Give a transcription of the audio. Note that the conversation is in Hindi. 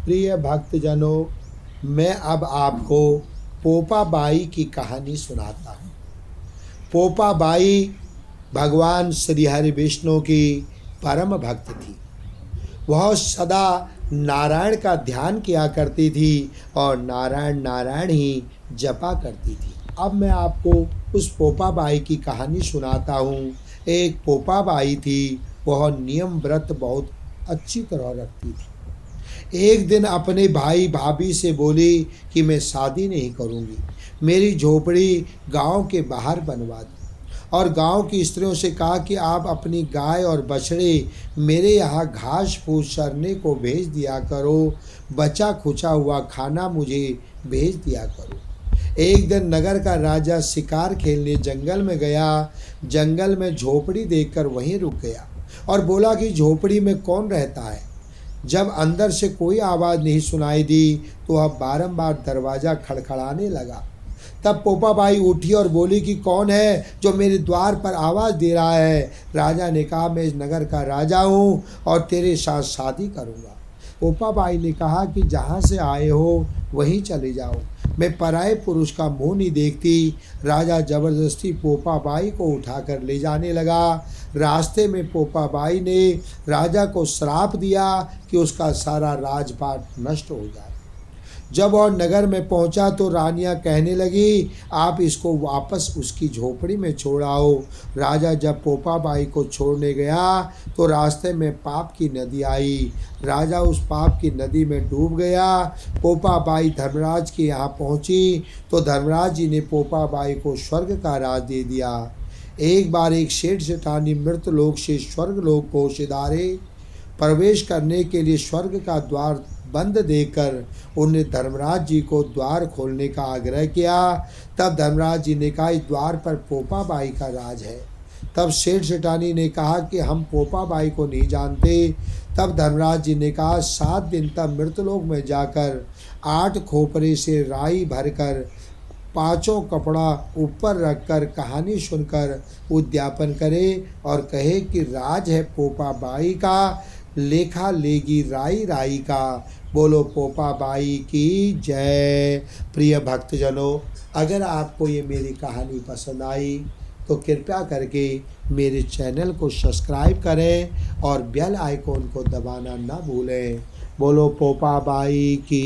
प्रिय भक्तजनों, मैं अब आपको पोपाबाई की कहानी सुनाता हूँ। पोपाबाई भगवान श्री हरि विष्णु की परम भक्त थी। वह सदा नारायण का ध्यान किया करती थी और नारायण नारायण ही जपा करती थी। अब मैं आपको उस पोपाबाई की कहानी सुनाता हूँ। एक पोपाबाई थी, वह नियम व्रत बहुत अच्छी तरह रखती थी। एक दिन अपने भाई भाभी से बोली कि मैं शादी नहीं करूँगी, मेरी झोपड़ी गांव के बाहर बनवा दो। और गांव की स्त्रियों से कहा कि आप अपनी गाय और बछड़े मेरे यहाँ घास फूस चरने को भेज दिया करो, बचा खुचा हुआ खाना मुझे भेज दिया करो। एक दिन नगर का राजा शिकार खेलने जंगल में गया। जंगल में झोपड़ी देखकर वहीं रुक गया और बोला कि झोपड़ी में कौन रहता है। जब अंदर से कोई आवाज़ नहीं सुनाई दी तो वह बारंबार दरवाज़ा खड़खड़ाने लगा। तब पोपाबाई उठी और बोली कि कौन है जो मेरे द्वार पर आवाज़ दे रहा है। राजा ने कहा, मैं इस नगर का राजा हूँ और तेरे साथ शादी करूँगा। पोपाबाई ने कहा कि जहाँ से आए हो वहीं चले जाओ, मैं पराये पुरुष का मुंह नहीं देखती। राजा जबरदस्ती पोपाबाई को उठाकर ले जाने लगा। रास्ते में पोपाबाई ने राजा को श्राप दिया कि उसका सारा राजपाट नष्ट हो जाए। जब वह नगर में पहुंचा तो रानियां कहने लगी, आप इसको वापस उसकी झोपड़ी में छोड़ आओ। राजा जब पोपाबाई को छोड़ने गया तो रास्ते में पाप की नदी आई। राजा उस पाप की नदी में डूब गया। पोपाबाई धर्मराज के यहाँ पहुंची तो धर्मराज जी ने पोपाबाई को स्वर्ग का राज दे दिया। एक बार एक सेठ सेठानी मृत लोक से स्वर्ग लोक को सिधारे प्रवेश करने के लिए स्वर्ग का द्वार बंद देकर उन्होंने धर्मराज जी को द्वार खोलने का आग्रह किया। तब धर्मराज जी ने कहा, इस द्वार पर पोपाबाई का राज है। तब सेठ सेठानी ने कहा कि हम पोपाबाई को नहीं जानते। तब धर्मराज जी ने कहा, 7 दिन तक मृतलोक में जाकर 8 खोपरे से राई भरकर 5 कपड़ा ऊपर रखकर कहानी सुनकर उद्यापन करे और कहे कि राज है पोपाबाई का, लेखा लेगी राई राई का। बोलो पोपाबाई की जय। प्रिय भक्तजनों, अगर आपको ये मेरी कहानी पसंद आई तो कृपया करके मेरे चैनल को सब्सक्राइब करें और बेल आइकॉन को दबाना ना भूलें। बोलो पोपाबाई की